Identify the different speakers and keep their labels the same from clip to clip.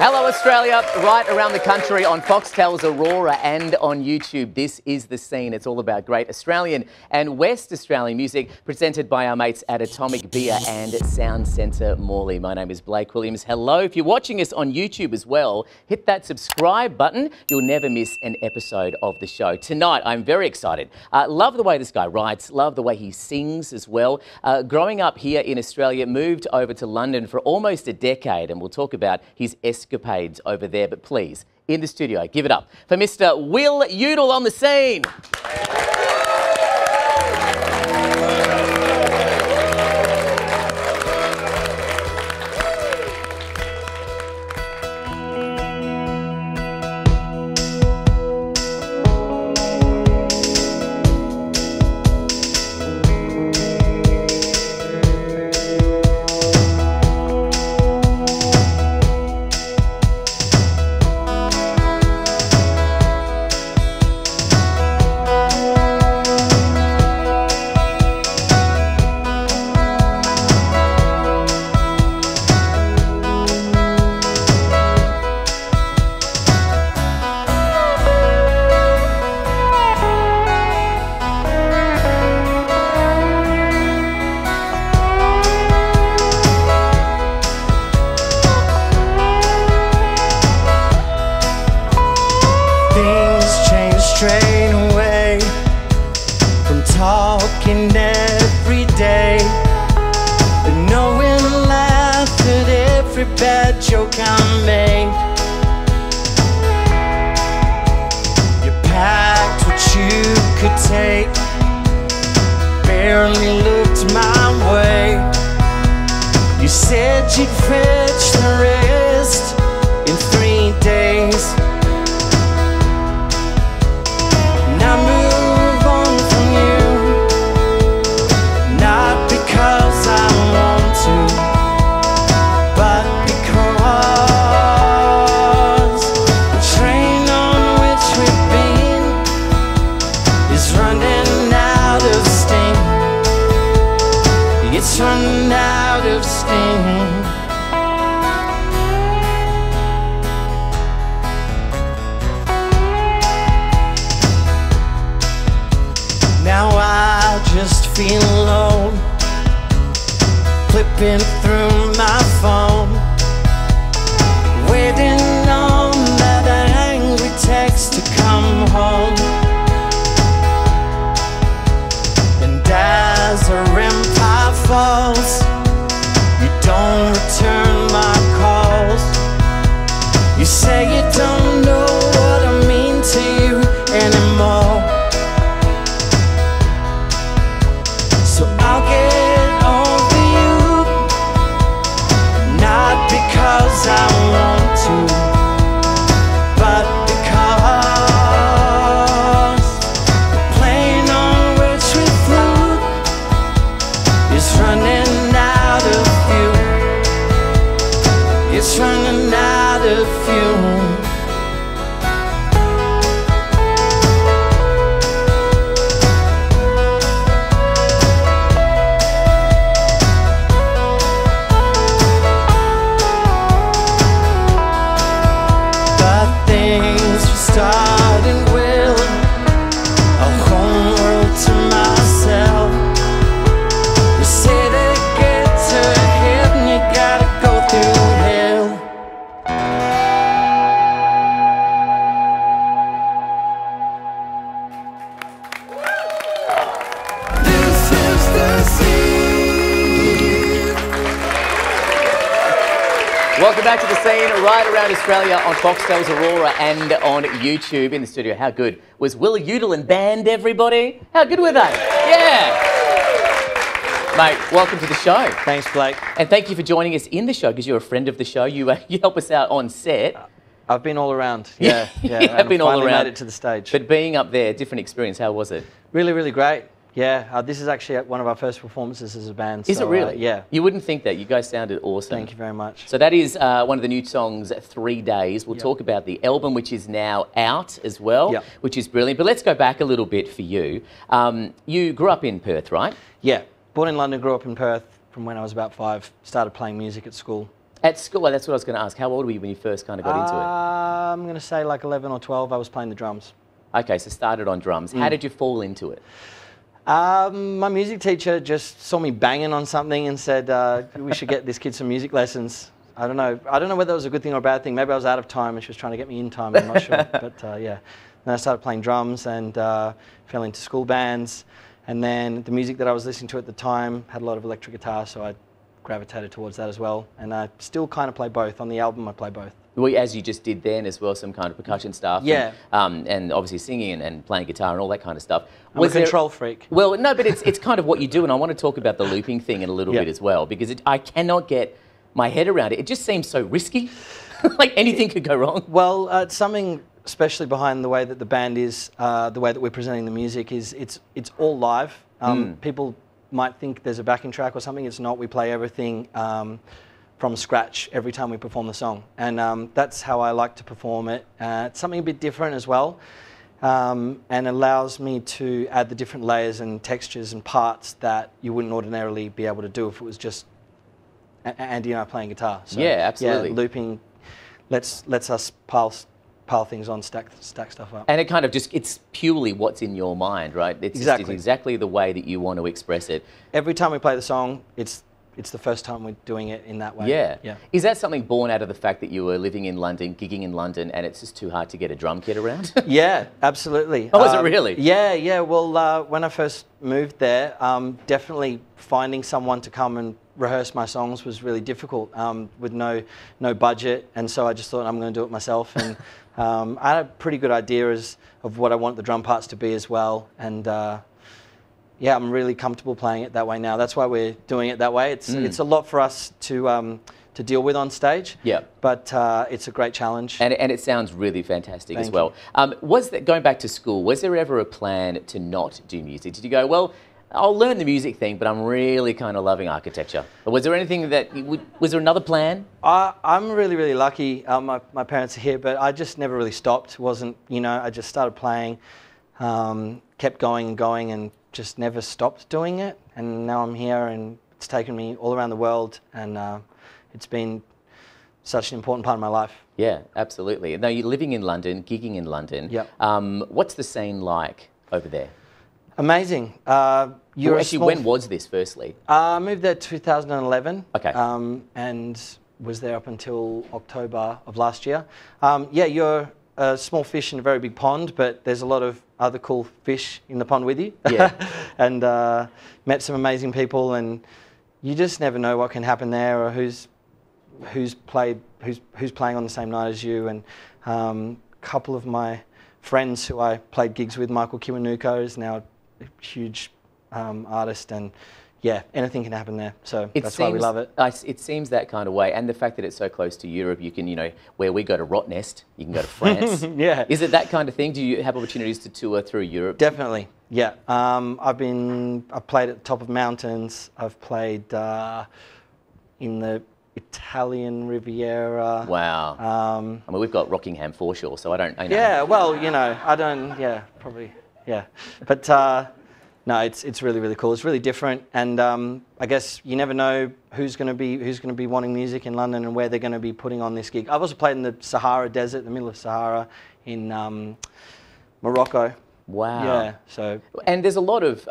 Speaker 1: Hello Australia, right around the country on Foxtel's Aurora and on YouTube. This is The Scene. It's all about great Australian and West Australian music presented by our mates at Atomic Beer and Sound Centre Morley. My name is Blake Williams. Hello. If you're watching us on YouTube as well, hit that subscribe button. You'll never miss an episode of the show. Tonight, I'm very excited. Love the way this guy writes, love the way he sings as well. Growing up here in Australia, moved over to London for almost a decade, and we'll talk about his escapades over there. But please, in the studio, give it up for Mr. Will Udall on The Scene.
Speaker 2: Straight away from talking every day, but knowing laughed at every bad joke I made. You packed what you could take, barely looked my way. You said you'd fetch the rest in 3 days. I move on from you, not because I want to, but because the train on which we've been is running out of steam. It's running out of steam. Now I just feel alone, flipping through my phone, waiting on that angry text to come home. And as our empire falls, you don't return my calls. You say you don't know what I mean to you anymore. So I'll get over you, not because I want to, but because the plane on which we flew is running out of fuel. It's running out of fuel. Starting with a home world to myself. You say to get to heaven, you gotta go through hell. This is the scene.
Speaker 1: Welcome back to The Scene, right around Australia on Foxtel's Aurora and on YouTube. In the studio, how good was Will Udall and band, everybody? How good were they? Yeah. Mate, welcome to the show.
Speaker 3: Thanks, Blake.
Speaker 1: And thank you for joining us in the show, because you're a friend of the show. You help us out on set.
Speaker 3: I've been all around. Yeah.
Speaker 1: I've been all around.
Speaker 3: Made it to the stage.
Speaker 1: But being up there, different experience. How was it?
Speaker 3: Really, really great. Yeah, this is actually one of our first performances as a band.
Speaker 1: Is it really?
Speaker 3: Yeah.
Speaker 1: You wouldn't think that. You guys sounded awesome.
Speaker 3: Thank you very much.
Speaker 1: So that is one of the new songs, 3 Days. We'll talk about the album, which is now out as well, which is brilliant. But let's go back a little bit for you. You grew up in Perth, right?
Speaker 3: Yeah. Born in London, grew up in Perth from when I was about 5. Started playing music at school.
Speaker 1: At school, well, that's what I was going to ask. How old were you when you first kind of got into
Speaker 3: I'm going to say like 11 or 12, I was playing the drums.
Speaker 1: it? Okay, so started on drums. How did you fall into it?
Speaker 3: My music teacher just saw me banging on something and said, we should get this kid some music lessons. I don't know whether it was a good thing or a bad thing. Maybe I was out of time and she was trying to get me in time, I'm not sure. But yeah, then I started playing drums and fell into school bands. And then the music that I was listening to at the time had a lot of electric guitar, so I gravitated towards that as well. And I still kind of play both. On the album, I play both.
Speaker 1: Well, as you just did then as well, some kind of percussion stuff.
Speaker 3: Yeah.
Speaker 1: And obviously singing and playing guitar and all that kind of stuff.
Speaker 3: I'm a control freak.
Speaker 1: Well, no, but it's kind of what you do, and I want to talk about the looping thing in a little bit as well, because I cannot get my head around it. It just seems so risky. Like anything could go wrong.
Speaker 3: Well, it's something, especially behind the way that the band is, the way that we're presenting the music is, it's all live. People might think there's a backing track or something. It's not. We play everything from scratch every time we perform the song, and that's how I like to perform it. It's something a bit different as well, and allows me to add the different layers and textures and parts that you wouldn't ordinarily be able to do if it was just Andy and I playing guitar. So,
Speaker 1: yeah, absolutely.
Speaker 3: Yeah, looping lets us pile things on, stack stuff up.
Speaker 1: And it kind of just, it's purely what's in your mind, right? It's exactly the way that you want to express it.
Speaker 3: Every time we play the song, it's the first time we're doing it in that way.
Speaker 1: Yeah. Is that something born out of the fact that you were living in London, gigging in London, and it's just too hard to get a drum kit around?
Speaker 3: Yeah, absolutely.
Speaker 1: Oh, is it really?
Speaker 3: Yeah. Well, when I first moved there, definitely finding someone to come and rehearse my songs was really difficult with no budget, and so I just thought I'm going to do it myself. And I had a pretty good idea of what I want the drum parts to be as well, and yeah, I'm really comfortable playing it that way now. That's why we're doing it that way. It's a lot for us to deal with on stage. Yeah. But it's a great challenge.
Speaker 1: And it sounds really fantastic as well. Going back to school, was there ever a plan to not do music? Did you go, well, I'll learn the music thing, but I'm really kind of loving architecture? Or was there anything that was there another plan?
Speaker 3: I'm really, really lucky. My parents are here, but I just never really stopped. I just started playing, kept going and going, and just never stopped doing it. And now I'm here, and it's taken me all around the world, and it's been such an important part of my life. Yeah, absolutely. Now you're living in London, gigging in London. Yep. What's the scene like over there? Amazing. When was this, firstly? I moved there 2011. Okay. And was there up until October of last year. Yeah, you're a small fish in a very big pond, but there's a lot of other cool fish in the pond with you. Yeah. And met some amazing people, and you just never know what can happen there, or who's playing on the same night as you. And a couple of my friends who I played gigs with, Michael Kiwanuka, is now a huge artist, and yeah, anything can happen there. So that's why we love it. It seems that kind of way, and the fact that it's so close to Europe, you can, where we go to Rottnest, you can go to France. Yeah. Is it that kind of thing? Do you have opportunities to tour through Europe? Definitely. Yeah. I've played at the top of mountains. I've played in the Italian Riviera. Wow. I mean, we've got Rockingham foreshore, so I know. Yeah. Well, I don't. Yeah. Probably. Yeah, but no, it's really, really cool. It's really different, and I guess you never know who's going to be wanting music in London and where they're going to be putting on this gig. I've also played in the Sahara Desert, the middle of Sahara, in Morocco. Wow. Yeah. So. And there's a lot of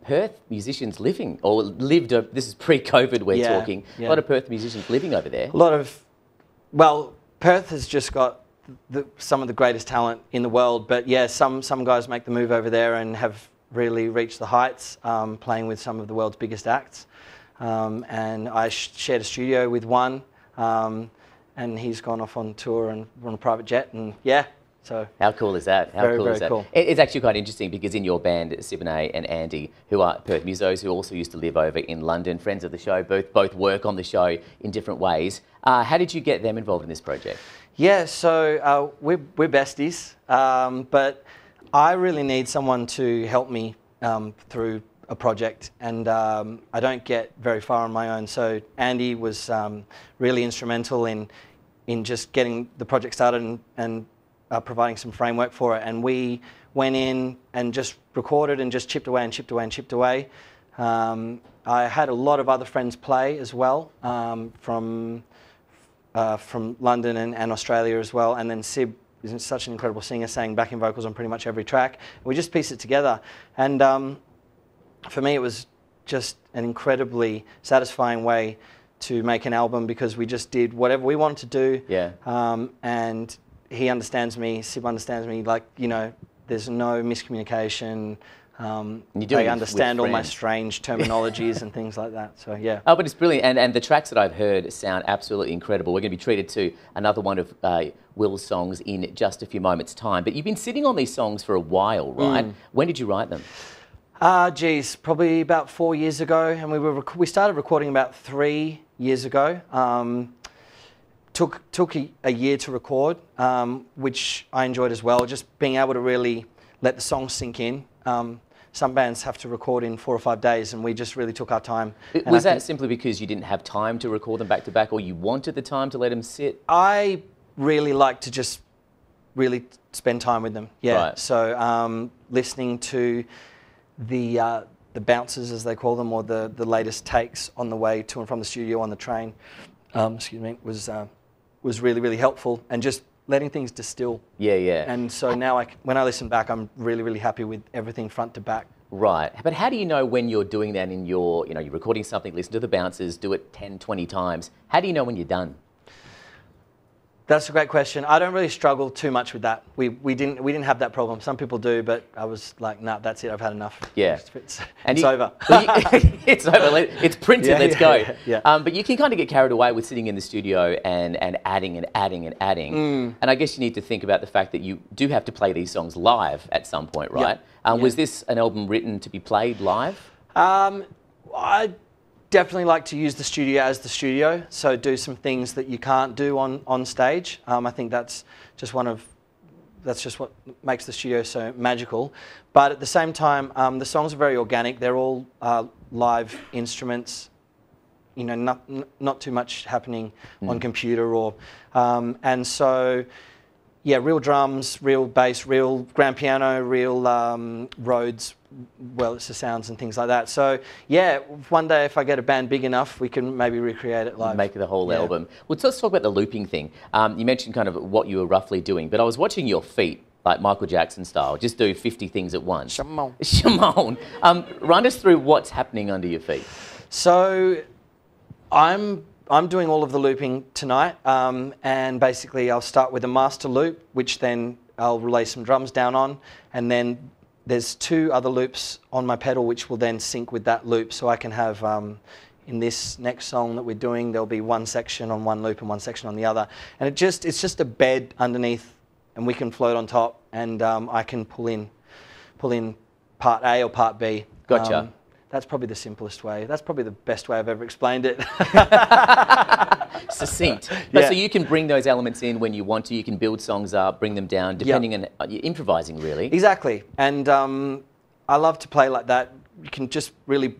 Speaker 3: Perth musicians living or lived. This is pre-COVID. We're talking. Yeah. A lot of Perth musicians living over there. Well, Perth has just got some of the greatest talent in the world, but yeah, some guys make the move over there and have really reached the heights, playing with some of the world's biggest acts. And I shared a studio with one, and he's gone off on tour and on a private jet, and yeah. So how cool is that? How cool is that? Cool. It's actually quite interesting because in your band, Siboney and Andy, who are Perth musos, who also used to live over in London, friends of the show, both work on the show in different ways. How did you get them involved in this project? Yeah, so we're besties, but I really need someone to help me through a project, and I don't get very far on my own. So Andy was really instrumental in just getting the project started and providing some framework for it. And we went in and just recorded and just chipped away and chipped away and chipped away. I had a lot of other friends play as well from from London and Australia as well, and then Sib is such an incredible singer, sang backing vocals on pretty much every track. We just pieced it together, and for me it was just an incredibly satisfying way to make an album, because we just did whatever we wanted to do.
Speaker 1: Yeah.
Speaker 3: And he understands me, Sib understands me, like, you know, there's no miscommunication. They understand all my strange terminologies and things like that. So yeah.
Speaker 1: Oh, but it's brilliant, and the tracks that I've heard sound absolutely incredible. We're going to be treated to another one of Will's songs in just a few moments' time. But you've been sitting on these songs for a while, right? When did you write them?
Speaker 3: Geez, probably about 4 years ago, and we started recording about 3 years ago. Took a year to record, which I enjoyed as well. Just being able to really let the song sink in. Some bands have to record in 4 or 5 days, and we just really took our time.
Speaker 1: Was that simply because you didn't have time to record them back to back, or you wanted the time to let them sit?
Speaker 3: I really like to just really spend time with them. Yeah.
Speaker 1: Right.
Speaker 3: So listening to the bounces, as they call them, or the latest takes on the way to and from the studio on the train, excuse me, was really, really helpful, and just letting things distill.
Speaker 1: Yeah, yeah.
Speaker 3: And so now, when I listen back, I'm really, really happy with everything front to back.
Speaker 1: Right. But how do you know when you're doing that in your, you know, you're recording something, listen to the bounces, do it 10, 20 times. How do you know when you're done?
Speaker 3: That's a great question. I don't really struggle too much with that. We didn't have that problem. Some people do, but I was like, nah, that's it. I've had enough.
Speaker 1: Yeah,
Speaker 3: it's over.
Speaker 1: It's over. It's printed.
Speaker 3: Yeah,
Speaker 1: let's go.
Speaker 3: Yeah.
Speaker 1: But you can kind of get carried away with sitting in the studio and adding and adding and adding. And I guess you need to think about the fact that you do have to play these songs live at some point, right? Was this an album written to be played live?
Speaker 3: I definitely like to use the studio as the studio, so do some things that you can't do on stage. I think that's just what makes the studio so magical. But at the same time, the songs are very organic. They're all live instruments. You know, not too much happening on computer or, and so. Yeah, real drums, real bass, real grand piano, real Rhodes, well, it's the sounds and things like that. So, yeah, one day if I get a band big enough, we can maybe recreate it live.
Speaker 1: Make the whole album. Well, let's talk about the looping thing. You mentioned kind of what you were roughly doing, but I was watching your feet, like Michael Jackson style, just do 50 things at once.
Speaker 3: Shimon.
Speaker 1: Shimon. Run us through what's happening under your feet.
Speaker 3: So, I'm doing all of the looping tonight, and basically I'll start with a master loop, which then I'll relay some drums down on, and then there's 2 other loops on my pedal which will then sync with that loop, so I can have, in this next song that we're doing, there'll be one section on one loop and one section on the other, and it's just a bed underneath, and we can float on top, and I can pull in part A or part B.
Speaker 1: Gotcha.
Speaker 3: That's probably the simplest way. That's probably the best way I've ever explained it.
Speaker 1: Succinct.
Speaker 3: Yeah.
Speaker 1: So you can bring those elements in when you want to. You can build songs up, bring them down, depending on you're improvising, really.
Speaker 3: Exactly. And I love to play like that. You can just really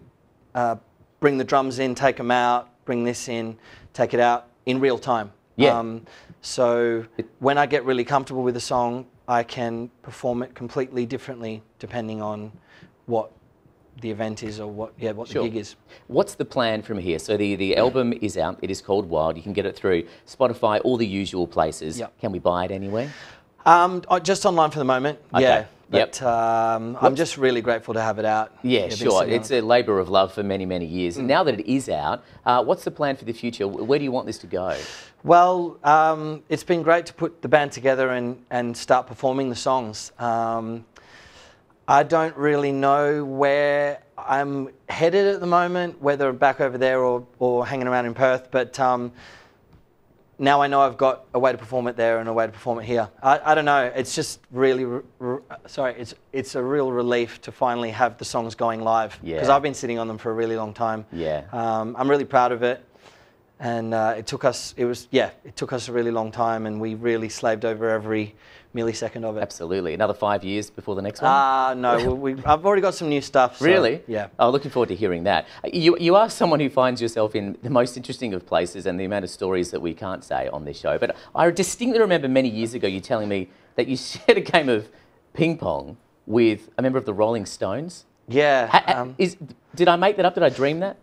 Speaker 3: bring the drums in, take them out, bring this in, take it out in real time.
Speaker 1: Yeah.
Speaker 3: So when I get really comfortable with a song, I can perform it completely differently depending on what the event is or what the gig is. What's
Speaker 1: the plan from here? So the album is out. It is called Wild. You can get it through Spotify, all the usual places. Yep. Can we buy it anywhere?
Speaker 3: Just online for the moment.
Speaker 1: Okay.
Speaker 3: Yeah. But I'm just really grateful to have it out.
Speaker 1: Yeah, sure. It's a labour of love for many, many years. And now that it is out, what's the plan for the future? Where do you want this to go?
Speaker 3: Well, it's been great to put the band together and start performing the songs. I don't really know where I'm headed at the moment, whether back over there or hanging around in Perth, but now I know I've got a way to perform it there and a way to perform it here. I don't know, it's just really, it's a real relief to finally have the songs going live, because I've been sitting on them for a really long time.
Speaker 1: Yeah.
Speaker 3: I'm really proud of it, and it took us a really long time, and we really slaved over every millisecond of it.
Speaker 1: Absolutely. Another 5 years before the next one?
Speaker 3: No, I've already got some new stuff. So,
Speaker 1: really?
Speaker 3: Yeah.
Speaker 1: Oh, looking forward to hearing that. You are someone who finds yourself in the most interesting of places and the amount of stories that we can't say on this show. But I distinctly remember many years ago you telling me that you shared a game of ping pong with a member of the Rolling Stones.
Speaker 3: Yeah.
Speaker 1: Did I make that up? Did I dream that?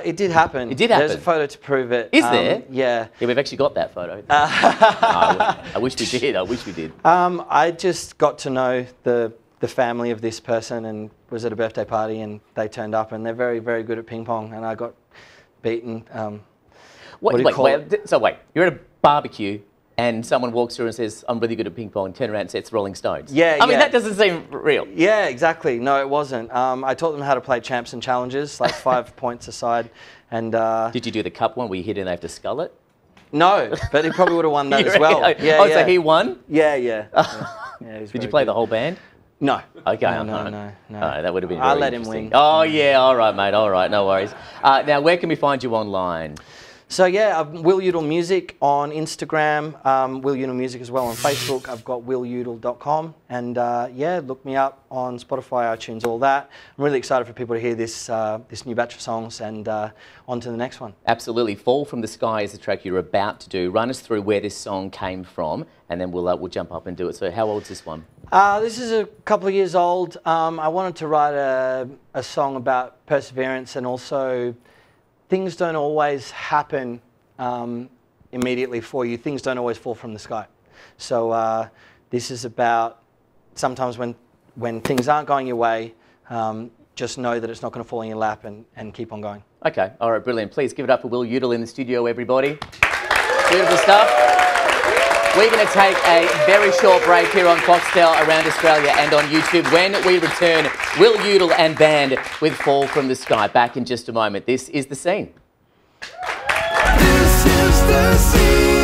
Speaker 3: It did happen.
Speaker 1: It did happen.
Speaker 3: There's a photo to prove it.
Speaker 1: Is there?
Speaker 3: Yeah.
Speaker 1: Yeah, we've actually got that photo. I wish we did. I wish we did.
Speaker 3: I just got to know the family of this person and was at a birthday party and they turned up and they're very, very good at ping pong and I got beaten. What do you call it?
Speaker 1: So wait, you're at a barbecue and someone walks through and says, I'm really good at ping pong, and turn around and says, Rolling Stones.
Speaker 3: Yeah,
Speaker 1: I mean, that doesn't seem real.
Speaker 3: Yeah, exactly. No, it wasn't. I taught them how to play champs and challenges, like 5 points aside. And
Speaker 1: did you do the cup one where you hit it and they have to scull it?
Speaker 3: No, but he probably would have won that as well.
Speaker 1: Yeah, so he won?
Speaker 3: Yeah.
Speaker 1: Did you play the whole band?
Speaker 3: No.
Speaker 1: Okay.
Speaker 3: No.
Speaker 1: That would have been
Speaker 3: I
Speaker 1: very
Speaker 3: let him
Speaker 1: interesting.
Speaker 3: win.
Speaker 1: Oh, yeah. All right, mate. All right. No worries. Now, where can we find you online?
Speaker 3: So, yeah, Will Udall Music on Instagram, Will Udall Music as well on Facebook. I've got willudall.com. And, yeah, look me up on Spotify, iTunes, all that. I'm really excited for people to hear this new batch of songs and on to the next one.
Speaker 1: Absolutely. Fall from the Sky is the track you're about to do. Run us through where this song came from, and then we'll jump up and do it. So how old is this one?
Speaker 3: This is a couple of years old. I wanted to write a song about perseverance and also things don't always happen immediately for you. Things don't always fall from the sky. So this is about sometimes when things aren't going your way, just know that it's not going to fall in your lap and keep on going.
Speaker 1: Okay, all right, brilliant. Please give it up for Will Udall in the studio, everybody. Beautiful stuff. We're going to take a very short break here on Foxtel around Australia and on YouTube. When we return, Will Udall and band with Fall from the Sky. Back in just a moment. This is The Scene.
Speaker 2: This is The Scene.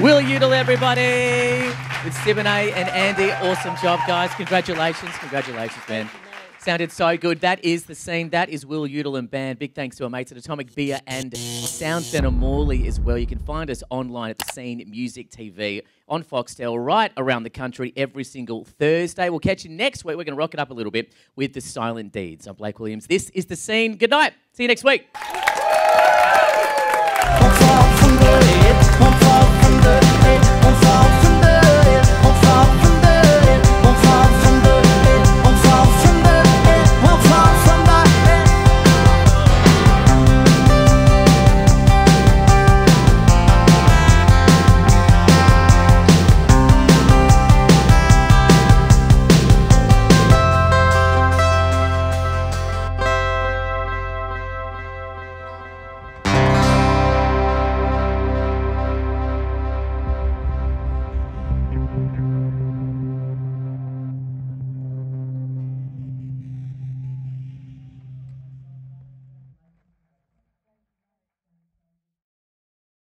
Speaker 4: Will Udall, everybody, with Siboney and Andy. Awesome job, guys. Congratulations. Congratulations, man. Sounded so good. That is The Scene. That is Will Udall and band. Big thanks to our mates at Atomic Beer and Sound Centre Morley as well. You can find us online at The Scene Music TV on Foxtel right around the country every single Thursday. We'll catch you next week. We're going to rock it up a little bit with The Silent Deeds. I'm Blake Williams. This is The Scene. Good night. See you next week.